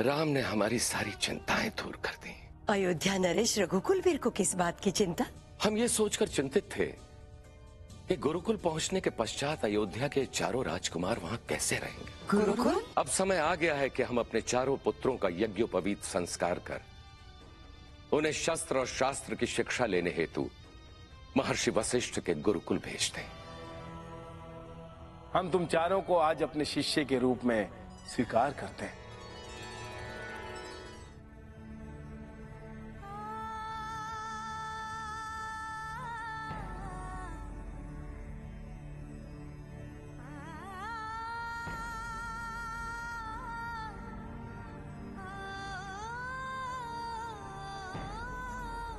राम ने हमारी सारी चिंताएं दूर कर दी। अयोध्या नरेश रघुकुल वीर को किस बात की चिंता? हम ये सोचकर चिंतित थे कि गुरुकुल पहुंचने के पश्चात अयोध्या के चारों राजकुमार वहां कैसे रहेंगे। गुरुकुल? अब समय आ गया है कि हम अपने चारों पुत्रों का यज्ञोपवीत संस्कार कर उन्हें शस्त्र और शास्त्र की शिक्षा लेने हेतु महर्षि वशिष्ठ के गुरुकुल भेज दें। हम तुम चारों को आज अपने शिष्य के रूप में स्वीकार करते हैं।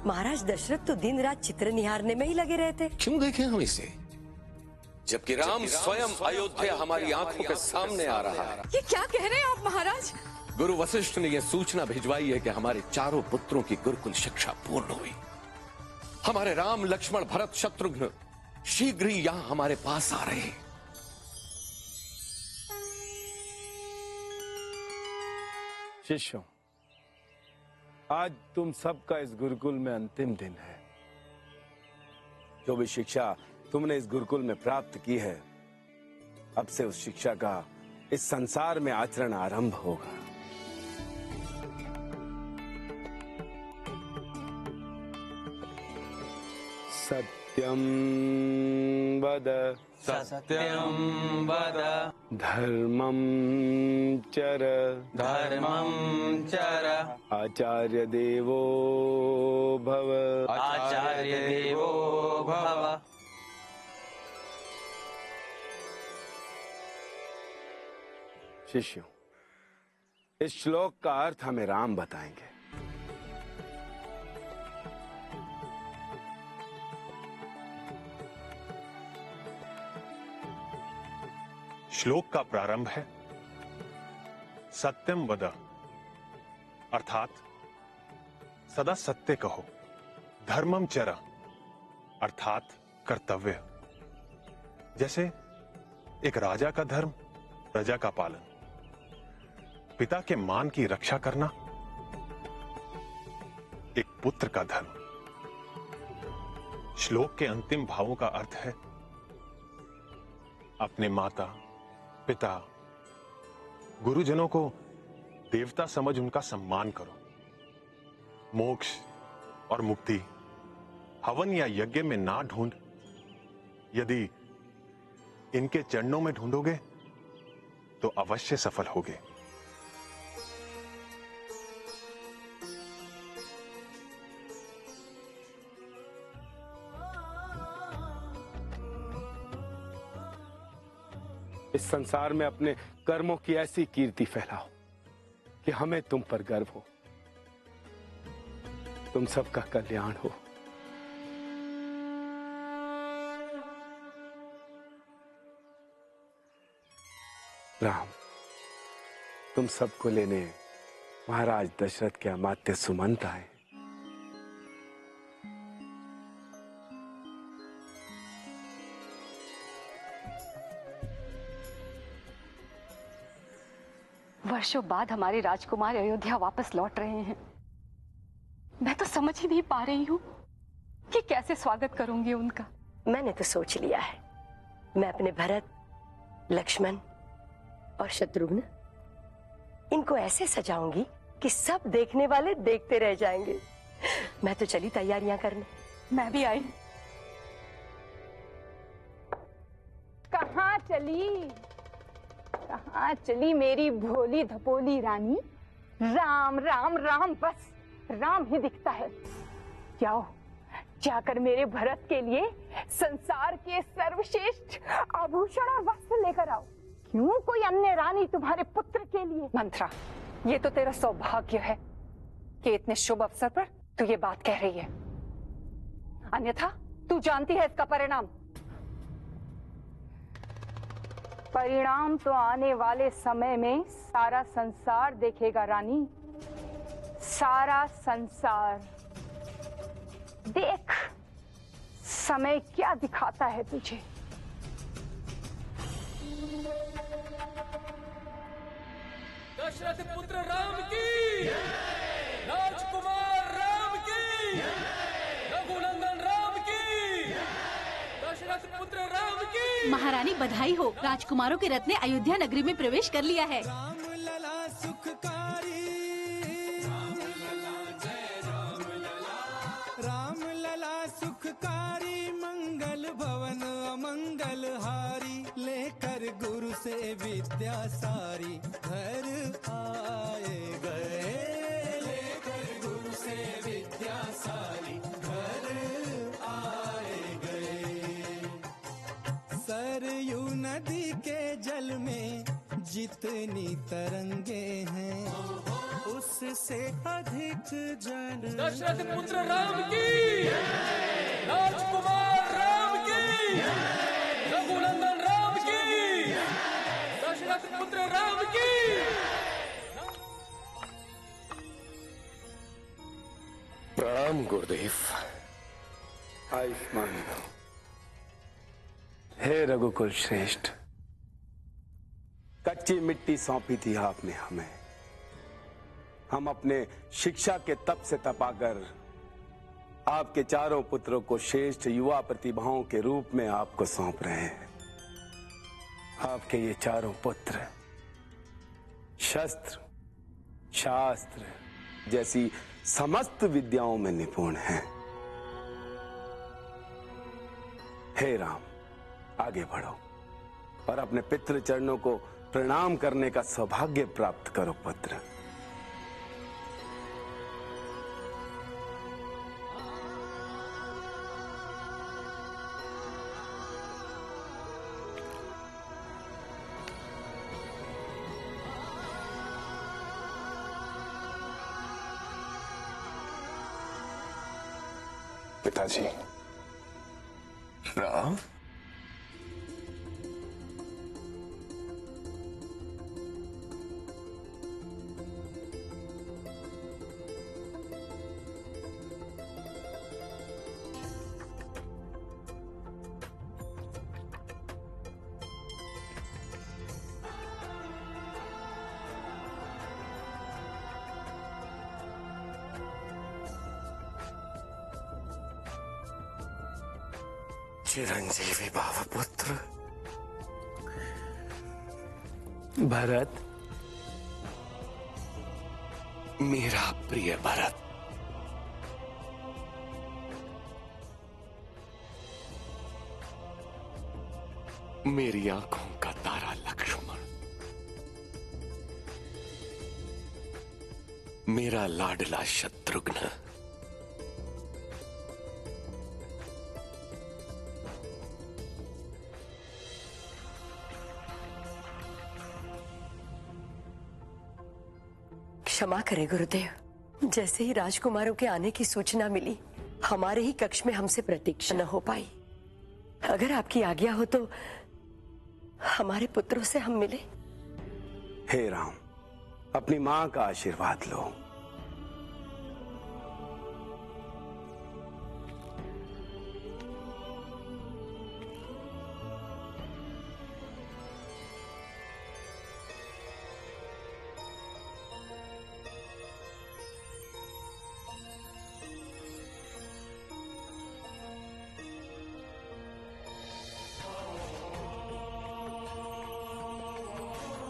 महाराज दशरथ तो दिन रात चित्र निहारने में ही लगे रहते। क्यों देखें हम इसे, जबकि राम स्वयं अयोध्या हमारी आंखों के सामने आ रहा है। ये क्या कह रहे हैं आप महाराज? गुरु वशिष्ठ ने यह सूचना भिजवाई है कि हमारे चारों पुत्रों की गुरुकुल शिक्षा पूर्ण हुई। हमारे राम, लक्ष्मण, भरत, शत्रुघ्न शीघ्र ही यहां हमारे पास आ रहे हैं। शिष्यों, आज तुम सबका इस गुरुकुल में अंतिम दिन है। जो भी शिक्षा तुमने इस गुरुकुल में प्राप्त की है, अब से उस शिक्षा का इस संसार में आचरण आरंभ होगा। सत्यम वद, सत्यं वद, धर्मं चर, धर्मं चर, आचार्य देवो भव, आचार्य देवो भव। शिष्यों, इस श्लोक का अर्थ हमें राम बताएंगे। श्लोक का प्रारंभ है सत्यम वद, अर्थात सदा सत्य कहो। धर्मम चर, अर्थात कर्तव्य। जैसे एक राजा का धर्म प्रजा का पालन, पिता के मान की रक्षा करना एक पुत्र का धर्म। श्लोक के अंतिम भावों का अर्थ है अपने माता, पिता, गुरुजनों को देवता समझ उनका सम्मान करो। मोक्ष और मुक्ति हवन या यज्ञ में ना ढूंढ, यदि इनके चरणों में ढूंढोगे तो अवश्य सफल होगे। इस संसार में अपने कर्मों की ऐसी कीर्ति फैलाओ कि हमें तुम पर गर्व हो, तुम सबका कल्याण हो। राम, तुम सबको लेने महाराज दशरथ के अमात्य सुमंत आए। वर्षों बाद हमारे राजकुमार अयोध्या वापस लौट रहे हैं। मैं तो समझ ही नहीं पा रही हूँ कि कैसे स्वागत करूंगी उनका। मैंने तो सोच लिया है, मैं अपने भरत, लक्ष्मण और शत्रुघ्न इनको ऐसे सजाऊंगी कि सब देखने वाले देखते रह जाएंगे। मैं तो चली तैयारियां करने। मैं भी आई। कहाँ चली, कहाँ चली मेरी भोली धपोली रानी? राम राम राम, बस राम ही दिखता है। जाओ, जाकर मेरे भरत के लिए संसार के सर्वश्रेष्ठ आभूषण और वस्त्र लेकर आओ। क्यों कोई अन्य रानी तुम्हारे पुत्र के लिए? मंत्रा, ये तो तेरा सौभाग्य है कि इतने शुभ अवसर पर तू ये बात कह रही है, अन्यथा तू जानती है इसका परिणाम। परिणाम तो आने वाले समय में सारा संसार देखेगा रानी, सारा संसार। देख समय क्या दिखाता है तुझे। दशरथ पुत्र राम की बधाई हो, राजकुमारों के रथ ने अयोध्या नगरी में प्रवेश कर लिया है। राम लला सुखकारी, राम लला सुखकारी, मंगल भवन अमंगल हारी, लेकर गुरु से विद्या सारी घर आए गए, लेकर गुरु से विद्या सारी घर आए गए। सरयू नदी के जल में जितनी तरंगे हैं, उससे अधिक जल दशरथ पुत्र राम की, राजकुमार राम की, रघुनंदन राम की, दशरथ पुत्र राम की। प्रणाम गुरुदेव। आयुष्मान भव। हे रघुकुल श्रेष्ठ, कच्ची मिट्टी सौंपी थी आपने हमें। हम अपने शिक्षा के तप से तपाकर आपके चारों पुत्रों को श्रेष्ठ युवा प्रतिभाओं के रूप में आपको सौंप रहे हैं। आपके ये चारों पुत्र शस्त्र, शास्त्र जैसी समस्त विद्याओं में निपुण हैं। हे राम, आगे बढ़ो और अपने पितृ चरणों को प्रणाम करने का सौभाग्य प्राप्त करो पुत्र। पिताजी। राम, चिरंजीवी भावपुत्र भरत, मेरा प्रिय भरत, मेरी आंखों का तारा लक्ष्मण, मेरा लाडला शत्रुघ्न, क्षमा करें गुरुदेव, जैसे ही राजकुमारों के आने की सूचना मिली, हमारे ही कक्ष में हमसे प्रतीक्षा न हो पाई। अगर आपकी आज्ञा हो तो हमारे पुत्रों से हम मिले। हे राम, अपनी मां का आशीर्वाद लो।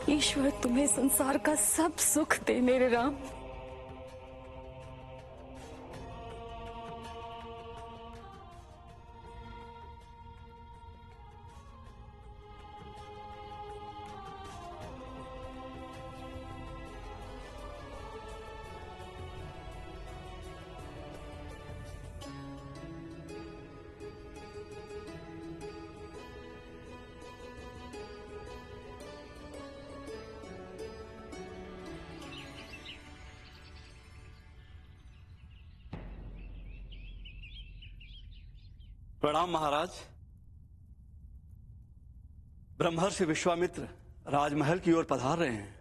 ईश्वर तुम्हें संसार का सब सुख दे मेरे राम। प्रणाम महाराज। ब्रह्मर्षि विश्वामित्र राजमहल की ओर पधार रहे हैं।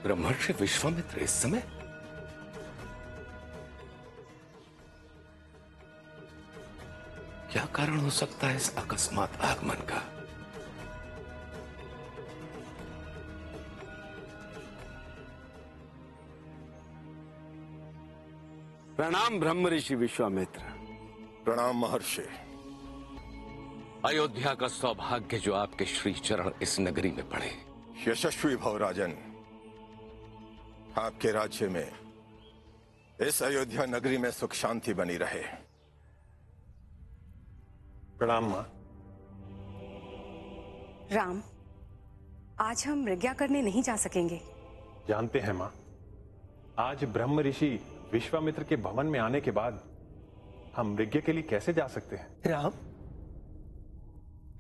ब्रह्मर्षि विश्वामित्र इस समय? क्या कारण हो सकता है इस अकस्मात आगमन का? प्रणाम ब्रह्म ऋषि विश्वामित्र। प्रणाम महर्षि। अयोध्या का सौभाग्य जो आपके श्री चरण इस नगरी में पड़े। यशस्वी भव राजन। आपके राज्य में, इस अयोध्या नगरी में सुख शांति बनी रहे। प्रणाम मां। राम, आज हम मृज्ञा करने नहीं जा सकेंगे। जानते हैं मां, आज ब्रह्म ऋषि विश्वामित्र के भवन में आने के बाद हम मृज्ञा के लिए कैसे जा सकते हैं? राम,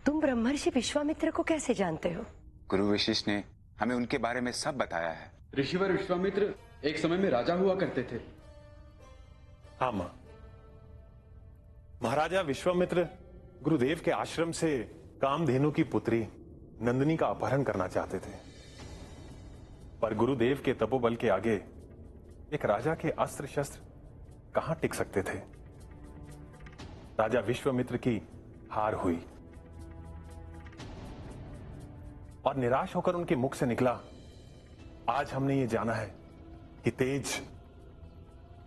तुम ब्रह्मर्षि विश्वामित्र को कैसे जानते हो? गुरु वशिष्ठ ने हमें उनके बारे में सब बताया है। ऋषिवर विश्वामित्र एक समय में राजा हुआ करते थे। हाँ मां। महाराजा विश्वामित्र गुरुदेव के आश्रम से कामधेनु की पुत्री नंदिनी का अपहरण करना चाहते थे, पर गुरुदेव के तपोबल के आगे एक राजा के अस्त्र शस्त्र कहां टिक सकते थे। राजा विश्वामित्र की हार हुई और निराश होकर उनके मुख से निकला, आज हमने ये जाना है कि तेज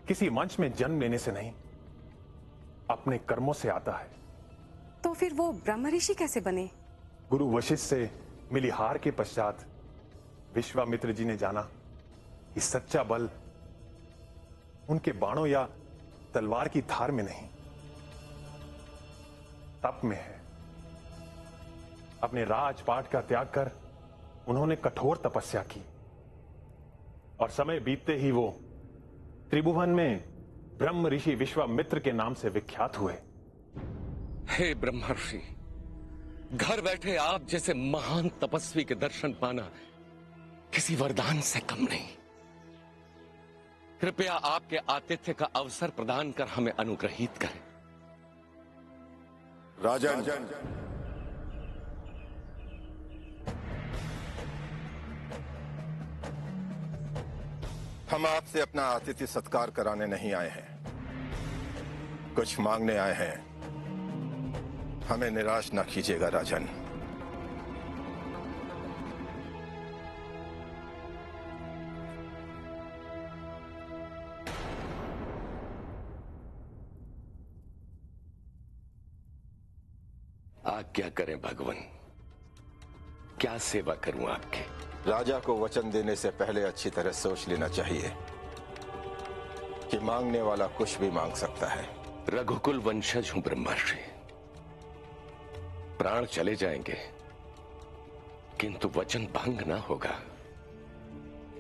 किसी मंच में जन्म लेने से नहीं, अपने कर्मों से आता है। तो फिर वो ब्रह्म ऋषि कैसे बने? गुरु वशिष्ठ से मिली हार के पश्चात विश्वामित्र जी ने जाना कि सच्चा बल उनके बाणों या तलवार की धार में नहीं, तप में है। अपने राजपाट का त्याग कर उन्होंने कठोर तपस्या की और समय बीतते ही वो त्रिभुवन में ब्रह्म ऋषि विश्वामित्र के नाम से विख्यात हुए। हे ब्रह्मर्षि, घर बैठे आप जैसे महान तपस्वी के दर्शन पाना किसी वरदान से कम नहीं। कृपया आपके आतिथ्य का अवसर प्रदान कर हमें अनुग्रहित करें। राजन, हम आपसे अपना आतिथ्य सत्कार कराने नहीं आए हैं, कुछ मांगने आए हैं। हमें निराश ना कीजिएगा राजन। आज्ञा करें भगवान, क्या सेवा करूं आपकी? राजा को वचन देने से पहले अच्छी तरह सोच लेना चाहिए कि मांगने वाला कुछ भी मांग सकता है। रघुकुल वंशज हूं ब्रह्मर्षि, प्राण चले जाएंगे किंतु वचन भंग ना होगा।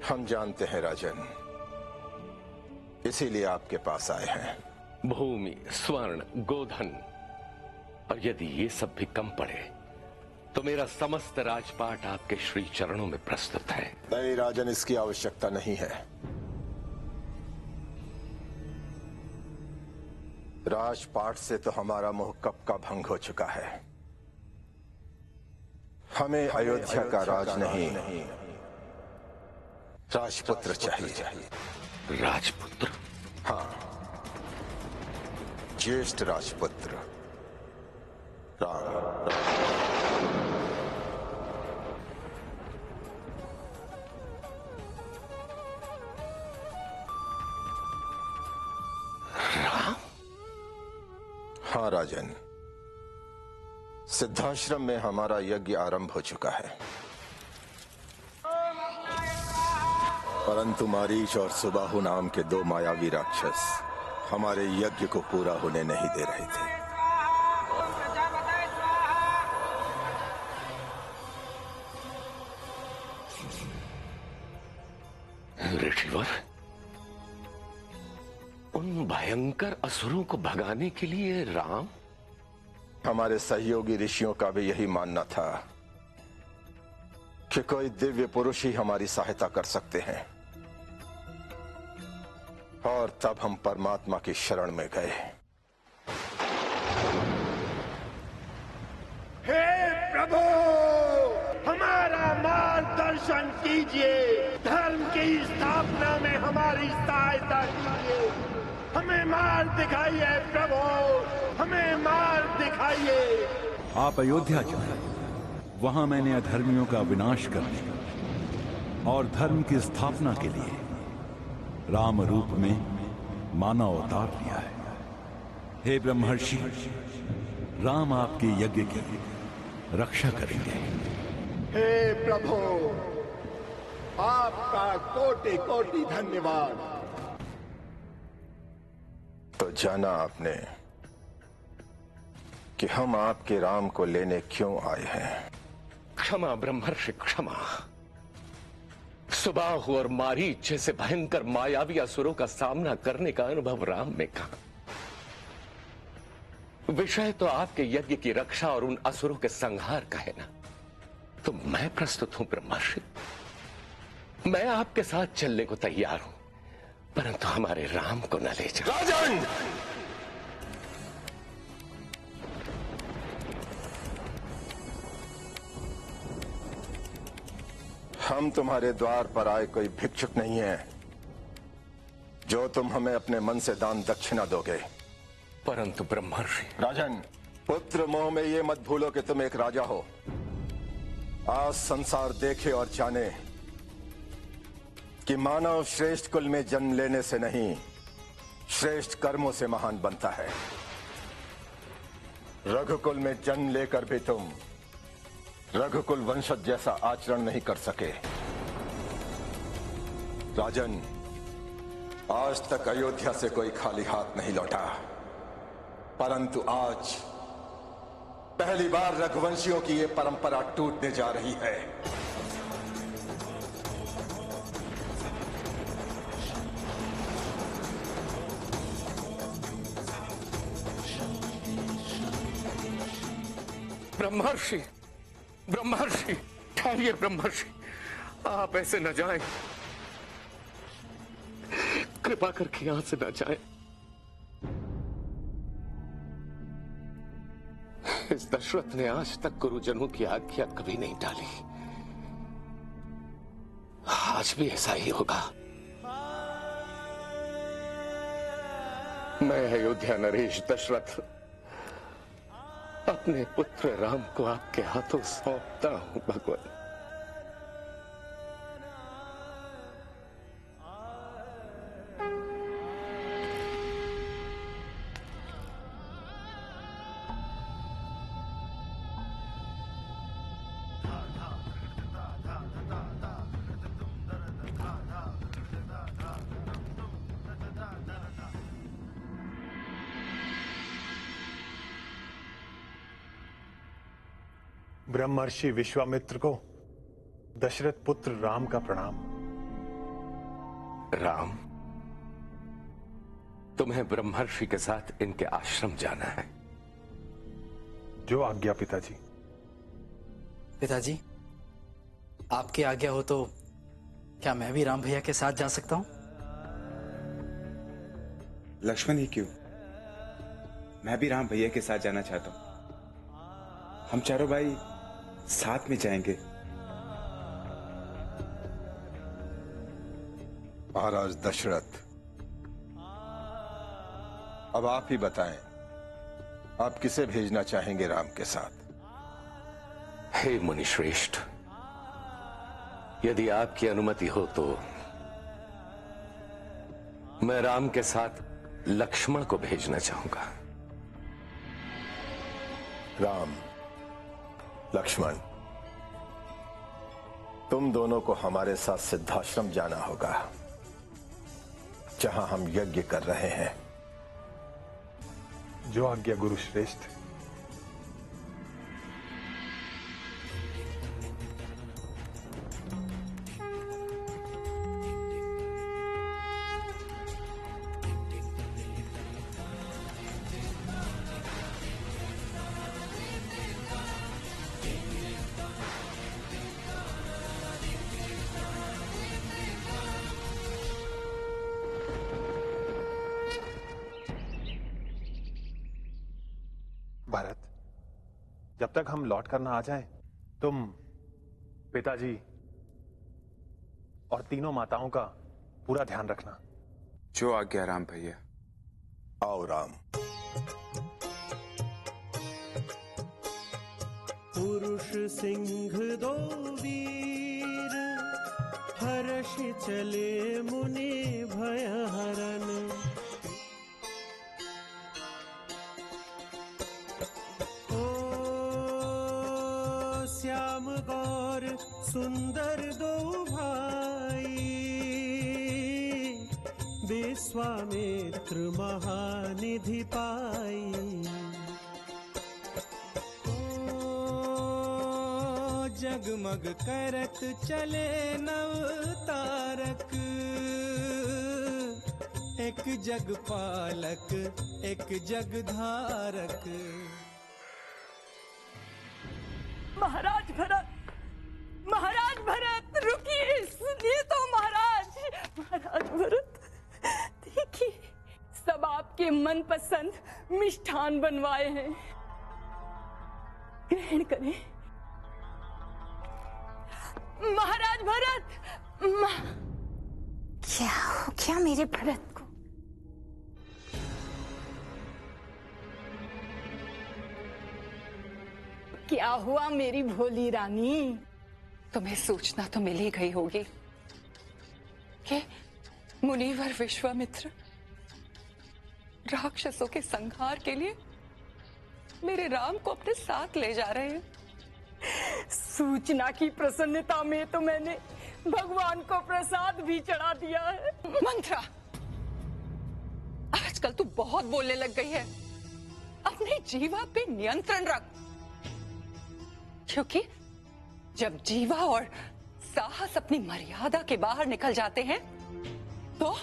हम जानते हैं राजन, इसीलिए आपके पास आए हैं। भूमि, स्वर्ण, गोधन और यदि ये सब भी कम पड़े तो मेरा समस्त राजपाट आपके श्री चरणों में प्रस्तुत है। नहीं राजन, इसकी आवश्यकता नहीं है। राजपाट से तो हमारा मोह कब का भंग हो चुका है। हमें अयोध्या का राज नहीं, राजपुत्र चाहिए। राजपुत्र? हाँ, ज्येष्ठ राजपुत्र राम। हाँ राजन, सिद्धाश्रम में हमारा यज्ञ आरंभ हो चुका है, परंतु मारीच और सुबाहु नाम के दो मायावी राक्षस हमारे यज्ञ को पूरा होने नहीं दे रहे थे। ऋषिवर, उन भयंकर असुरों को भगाने के लिए राम? हमारे सहयोगी ऋषियों का भी यही मानना था कि कोई दिव्य पुरुष ही हमारी सहायता कर सकते हैं, और तब हम परमात्मा की शरण में गए। हे प्रभु, हमारा मार्गदर्शन कीजिए, धर्म की स्थापना में हमारी सहायता कीजिए, हमें मार्ग दिखाइए प्रभु, हमें मार्ग दिखाइए। आप अयोध्या चले, वहां मैंने अधर्मियों का विनाश करने और धर्म की स्थापना के लिए राम रूप में मानव अवतार लिया है। हे ब्रह्मर्षि, राम आपके यज्ञ की रक्षा करेंगे। हे प्रभु, आपका कोटि कोटि धन्यवाद। तो जाना आपने कि हम आपके राम को लेने क्यों आए हैं। क्षमा ब्रह्मर्षि, क्षमा। सुबाहु और मारीच जैसे भयंकर मायावी असुरों का सामना करने का अनुभव राम में कहा। विषय तो आपके यज्ञ की रक्षा और उन असुरों के संहार का है ना। तो मैं प्रस्तुत हूं ब्रह्मर्षि, मैं आपके साथ चलने को तैयार हूं, परंतु हमारे राम को न ले जाओ। राजन, हम तुम्हारे द्वार पर आए कोई भिक्षुक नहीं है जो तुम हमें अपने मन से दान दक्षिणा दोगे। परंतु ब्रह्मर्षि। राजन, पुत्र मोह में ये मत भूलो कि तुम एक राजा हो। आज संसार देखे और जाने कि मानव श्रेष्ठ कुल में जन्म लेने से नहीं, श्रेष्ठ कर्मों से महान बनता है। रघुकुल में जन्म लेकर भी तुम रघुकुल वंशज जैसा आचरण नहीं कर सके। राजन, आज तक अयोध्या से कोई खाली हाथ नहीं लौटा, परंतु आज पहली बार रघुवंशियों की ये परंपरा टूटने जा रही है। ब्रह्मर्षि, ब्रह्मर्षि, ठहरिए ब्रह्मर्षि, आप ऐसे न जाएं, कृपा करके यहां से न जाएं। इस दशरथ ने आज तक गुरुजनों की आज्ञा कभी नहीं टाली, आज भी ऐसा ही होगा। मैं अयोध्या नरेश दशरथ अपने पुत्र राम को आपके हाथों सौंपता हूं भगवान। ब्रह्मर्षि विश्वामित्र को दशरथ पुत्र राम का प्रणाम। राम, तुम्हें ब्रह्मर्षि के साथ इनके आश्रम जाना है। जो आज्ञा पिताजी। पिताजी, आपकी आज्ञा हो तो क्या मैं भी राम भैया के साथ जा सकता हूं? लक्ष्मण ही क्यों, मैं भी राम भैया के साथ जाना चाहता हूं। हम चारों भाई साथ में जाएंगे। महाराज दशरथ, अब आप ही बताएं, आप किसे भेजना चाहेंगे राम के साथ? हे मुनिश्रेष्ठ, यदि आपकी अनुमति हो तो मैं राम के साथ लक्ष्मण को भेजना चाहूंगा। राम, लक्ष्मण, तुम दोनों को हमारे साथ सिद्धाश्रम जाना होगा, जहां हम यज्ञ कर रहे हैं। जो आज्ञा गुरु श्रेष्ठ। भरत, जब तक हम लौट कर ना आ जाएं, तुम पिताजी और तीनों माताओं का पूरा ध्यान रखना। जो आज्ञा राम भैया। आओ राम। पुरुष सिंह दो वीर, हर्ष चले मुनि भय हरन। श्याम गौर सुंदर दो भाई, विश्वामित्र महानिधि पाई। जगमग करत चले नव तारक, एक जग पालक एक जग धारक। महाराज भरत, महाराज भरत रुकिए, सुनिए तो महाराज। महाराज भरत देखिए, सब आपके मनपसंद मिष्ठान बनवाए हैं, ग्रहण करें। महाराज भरत, क्या हो गया मेरे भरत को? क्या हुआ मेरी भोली रानी? तुम्हें सूचना तो मिल ही गई होगी कि मुनिवर विश्वामित्र राक्षसों के संहार के लिए मेरे राम को अपने साथ ले जा रहे हैं। सूचना की प्रसन्नता में तो मैंने भगवान को प्रसाद भी चढ़ा दिया है। मंत्रा, आजकल तू बहुत बोलने लग गई है। अपने जीवा पे नियंत्रण रख, क्योंकि जब जीवा और साहस अपनी मर्यादा के बाहर निकल जाते हैं तो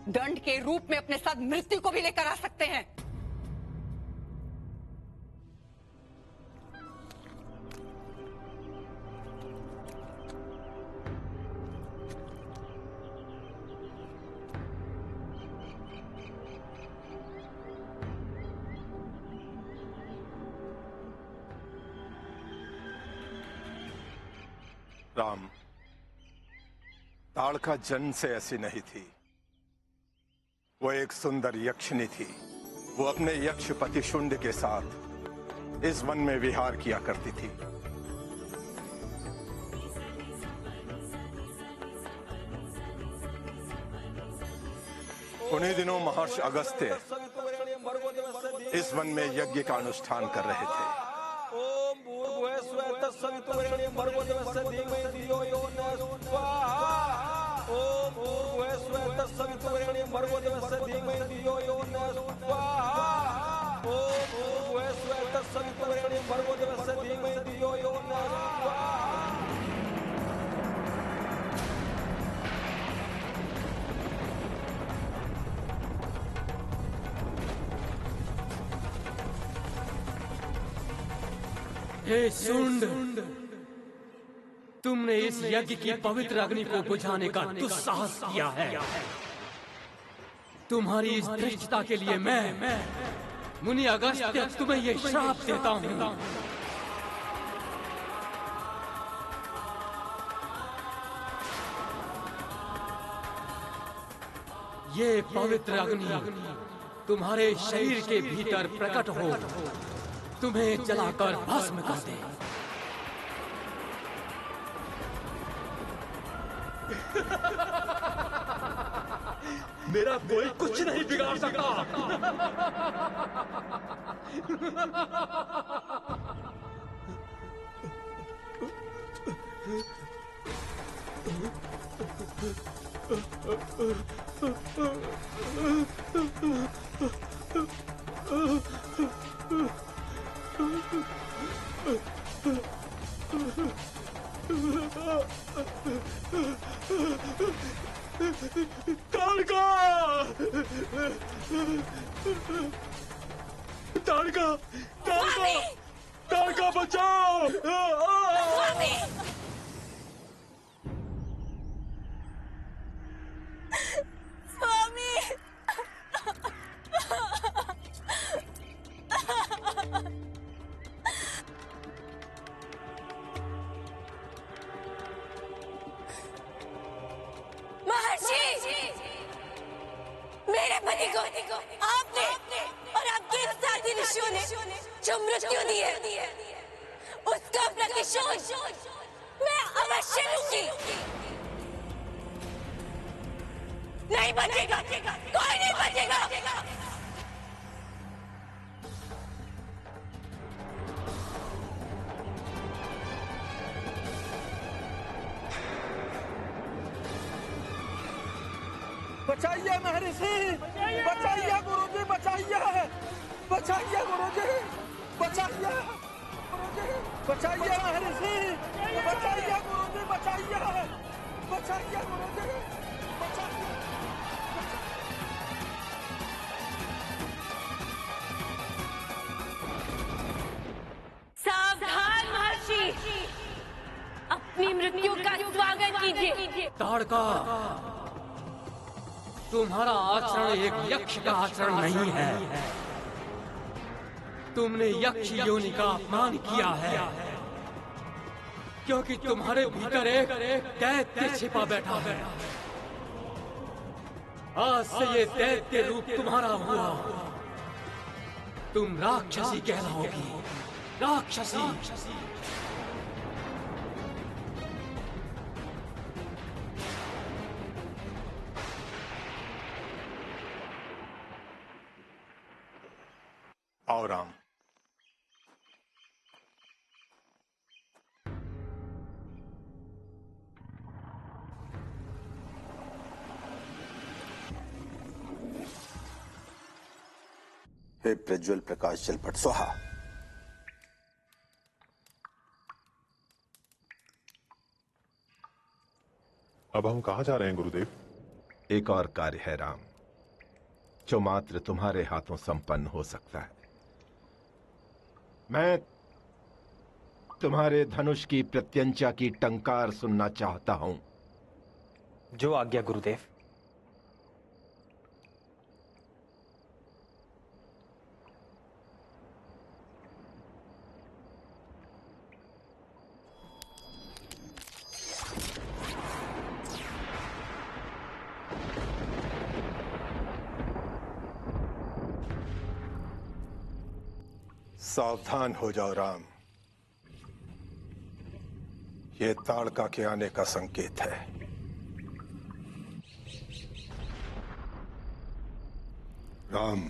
दंड के रूप में अपने साथ मृत्यु को भी लेकर आ सकते हैं। राम, ताड़का जन्म से ऐसी नहीं थी। वो एक सुंदर यक्षिणी थी। वो अपने यक्ष पति शुंड के साथ इस वन में विहार किया करती थी। उन्हीं दिनों महर्षि अगस्त्य इस वन में यज्ञ का अनुष्ठान कर रहे थे। हे शुंड, तुमने इस यज्ञ की पवित्र अग्नि को बुझाने का दुस्साहस किया है। तुम्हारी इस धृष्टता के लिए मैं मुनि अगस्त्य तुम्हें ये श्राप देता हूँ। ये पवित्र अग्नि तुम्हारे शरीर के भीतर प्रकट हो, तुम्हें जलाकर भस्म कर दे। मेरा कोई कुछ नहीं बिगाड़ सकता। ताड़का! ताड़का! ताड़का! ताड़का बचाओ! स्वामी! मेरे पति को आपने और आपके साथी ऋषियों ने जो मृत्यु दी है, उसका प्रतिशोध मैं अवश्य लूंगी। नहीं बचेगा, कोई नहीं बचेगा। बचाइए महर्षि, बचाइए गुरुजी, बचाइए, बचाइए गुरुजी, बचाइए गुरुजी, बचाइए महर्षि, बचाइए गुरुजी, बचाइए, बचाइए गुरुजी, बचाइए। सावधान महर्षि, अपनी मृत्यु का स्वागत कीजिए। ताड़का, तुम्हारा आचरण एक यक्ष का आचरण नहीं है। तुमने यक्ष योनि का अपमान किया है, क्योंकि तुम्हारे भीतर एक दैत्य छिपा बैठा है। आज से ये दैत्य रूप तुम्हारा हुआ। तुम राक्षसी कहलाओगी, राक्षसी। आओ राम। हे प्रज्वल प्रकाश जलपट स्वाहा। अब हम कहां जा रहे हैं गुरुदेव? एक और कार्य है राम, जो मात्र तुम्हारे हाथों संपन्न हो सकता है। मैं तुम्हारे धनुष की प्रत्यंचा की टंकार सुनना चाहता हूं। जो आज्ञा गुरुदेव। सावधान हो जाओ राम, ये ताड़का के आने का संकेत है। राम,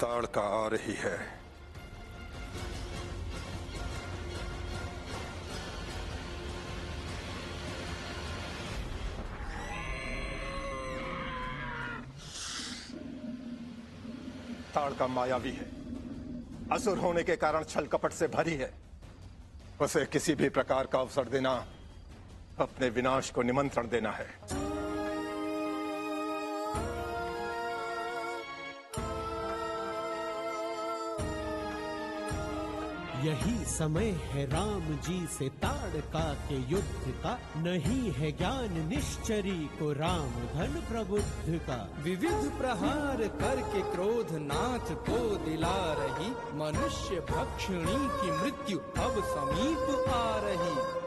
ताड़का आ रही है। ताड़का मायावी है, असुर होने के कारण छल कपट से भरी है। उसे किसी भी प्रकार का अवसर देना अपने विनाश को निमंत्रण देना है। यही समय है राम जी से ताड़का के युद्ध का, नहीं है ज्ञान निश्चरी को राम धन प्रबुद्ध का। विविध प्रहार करके क्रोध नाथ को दिला रही, मनुष्य भक्षणी की मृत्यु अब समीप आ रही।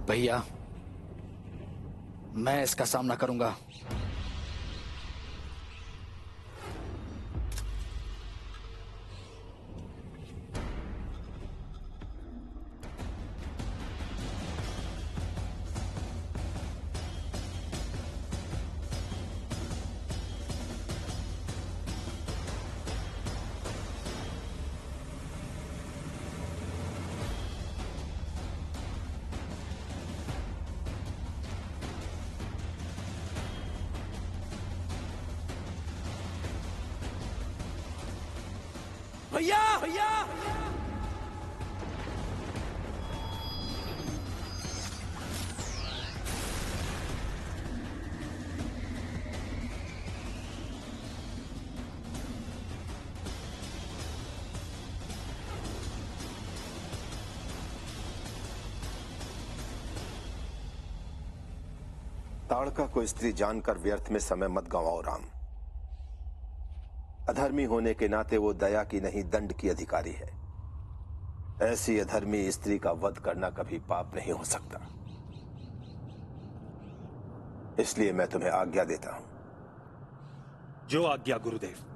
भैया, मैं इसका सामना करूंगा। भैया भैया ताड़का को स्त्री जानकर व्यर्थ में समय मत गंवाओ राम। अधर्मी होने के नाते वो दया की नहीं दंड की अधिकारी है। ऐसी अधर्मी स्त्री का वध करना कभी पाप नहीं हो सकता। इसलिए मैं तुम्हें आज्ञा देता हूं जो आज्ञा गुरुदेव।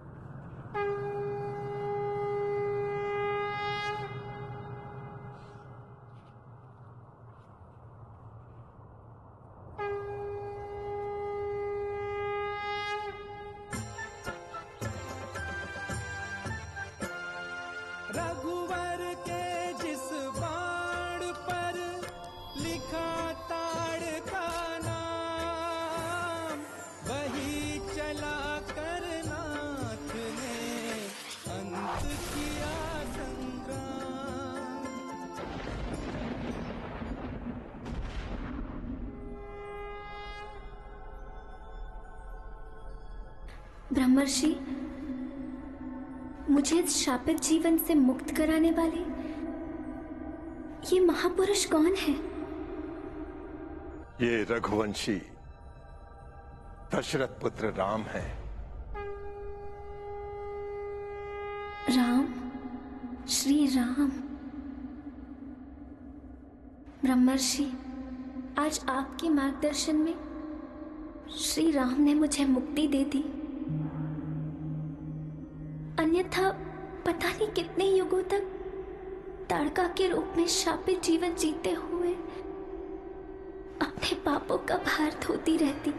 रघुवर के जिस बाण पर लिखा ताड़ का नाम, वही चला कर नाथ ने अंत किया संग्राम। ब्रह्मर्षि, मुझे इस शापित जीवन से मुक्त कराने वाले ये महापुरुष कौन है? ये रघुवंशी दशरथ पुत्र राम है। राम, श्री राम। ब्रह्मर्षि, आज आपके मार्गदर्शन में श्री राम ने मुझे मुक्ति दे दी। अन्यथा पता नहीं कितने युगों तक ताड़का के रूप में शापित जीवन जीते हुए अपने पापों का भार धोती रहती।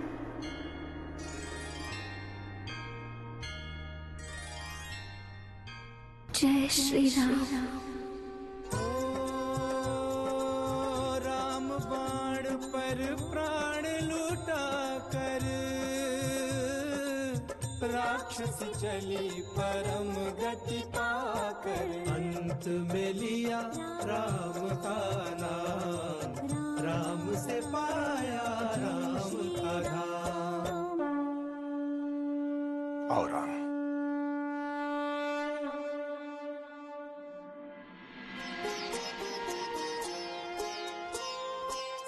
जय श्री राम। राम बाण पर प्राण लुटा कर राक्षस चली परम गति पाकर, अंत में लिया राम का नाम, राम से पाया राम का धाम। आओ राम।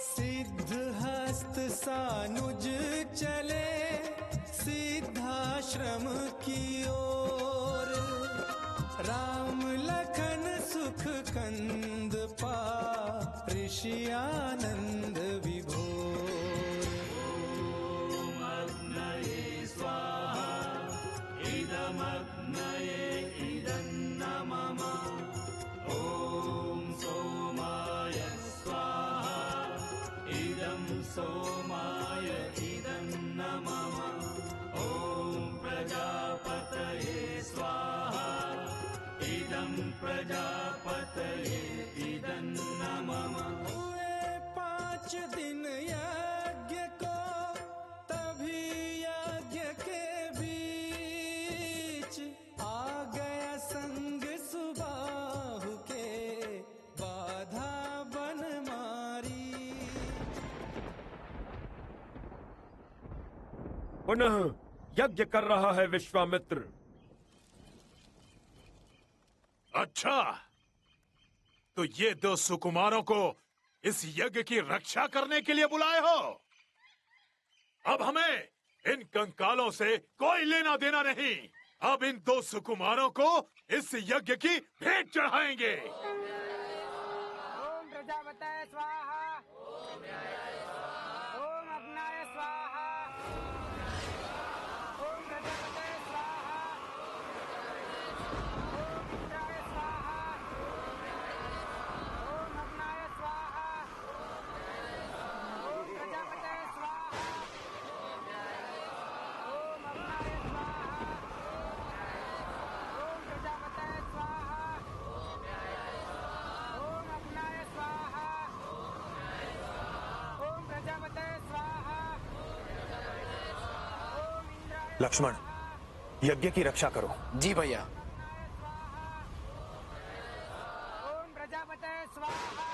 सिद्ध हस्त सानुज चले सिद्धाश्रम की ओर, राम लखन सुख कंद पा ऋषि आनंद विभोर। ओम अग्नये स्वाहा इदमग्नये इदन्न मम, ओम सोमाय स्वाहा इदं सोमाय इदन्न मम, प्रजापतये स्वाहा इदं प्रजापतये इदन्न मम। हुए 5 दिन यज्ञ को, तभी यज्ञ के बीच आ गया संग सुबाहु के, बाधा बन मारी। पुनः यज्ञ कर रहा है विश्वामित्र। अच्छा, तो ये 2 सुकुमारों को इस यज्ञ की रक्षा करने के लिए बुलाए हो? अब हमें इन कंकालों से कोई लेना देना नहीं। अब इन 2 सुकुमारों को इस यज्ञ की भेंट चढ़ाएंगे। ओम प्रजापतये स्वाहा, ओम अग्नाय स्वाहा, लक्ष्मण, यज्ञ की रक्षा करो। जी भैया। ओम प्रजापतये स्वाहा।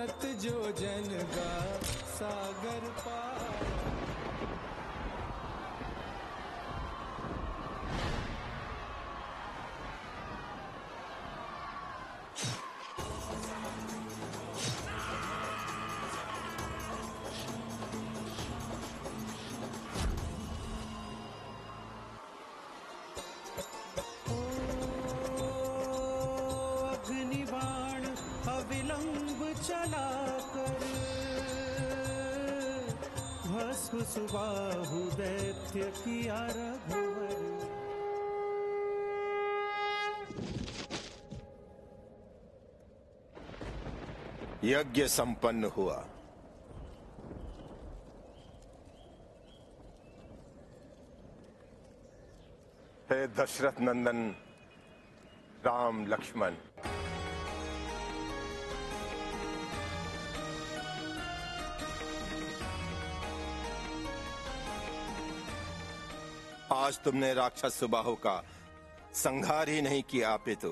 भारत जो जन गा सागर पार। अग्निबाण अविलंब चला कर भस्म सुबाहु दैत्य किया रघुवर। यज्ञ संपन्न हुआ। हे दशरथ नंदन राम लक्ष्मण, आज तुमने राक्षस सुबाहु का संहार ही नहीं किया, अपितु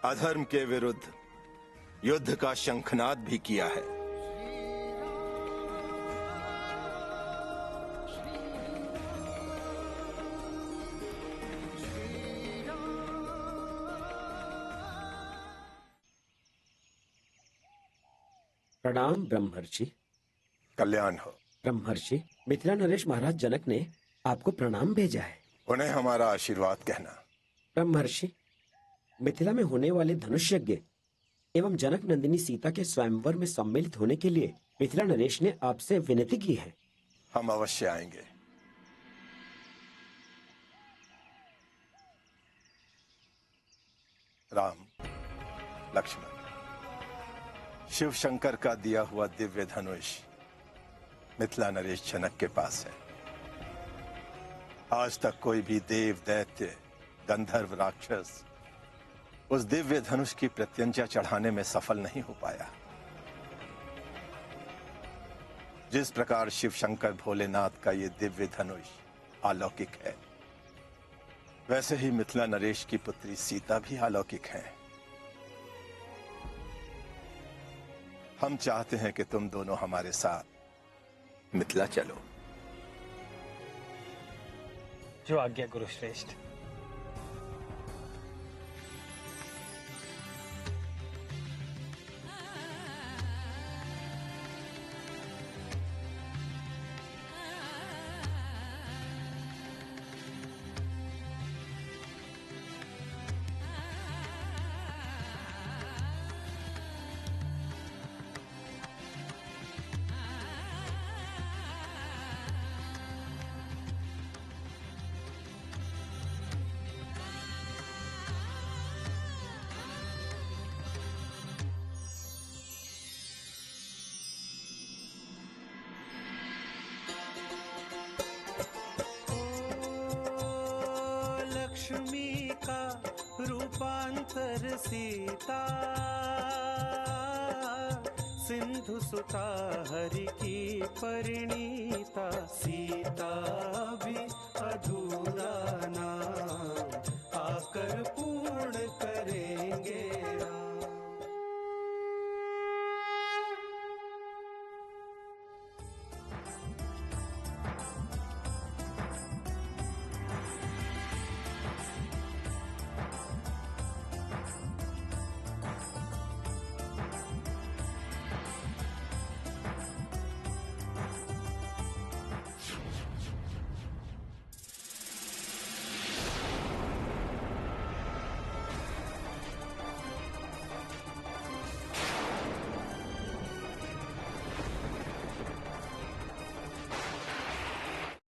अधर्म के विरुद्ध युद्ध का शंखनाद भी किया है। प्रणाम ब्रह्मर्षि। कल्याण हो। ब्रह्मर्षि, मिथिला नरेश महाराज जनक ने आपको प्रणाम भेजा है। उन्हें हमारा आशीर्वाद कहना। ब्रह्मर्षि, मिथिला में होने वाले धनुष यज्ञ एवं जनक नंदिनी सीता के स्वयंवर में सम्मिलित होने के लिए मिथिला नरेश ने आपसे विनती की है। हम अवश्य आएंगे। राम लक्ष्मण, शिव शंकर का दिया हुआ दिव्य धनुष मिथिला नरेश जनक के पास है। आज तक कोई भी देव, दैत्य, गंधर्व, राक्षस उस दिव्य धनुष की प्रत्यंचा चढ़ाने में सफल नहीं हो पाया। जिस प्रकार शिव शंकर भोलेनाथ का ये दिव्य धनुष अलौकिक है, वैसे ही मिथिला नरेश की पुत्री सीता भी अलौकिक है। हम चाहते हैं कि तुम दोनों हमारे साथ मिथिला चलो। जो आज्ञा गुरु श्रेष्ठ। लक्ष्मी का रूपांतर सीता, सिंधु सुता हरि की परिणीता। सीता भी अधूरा नाम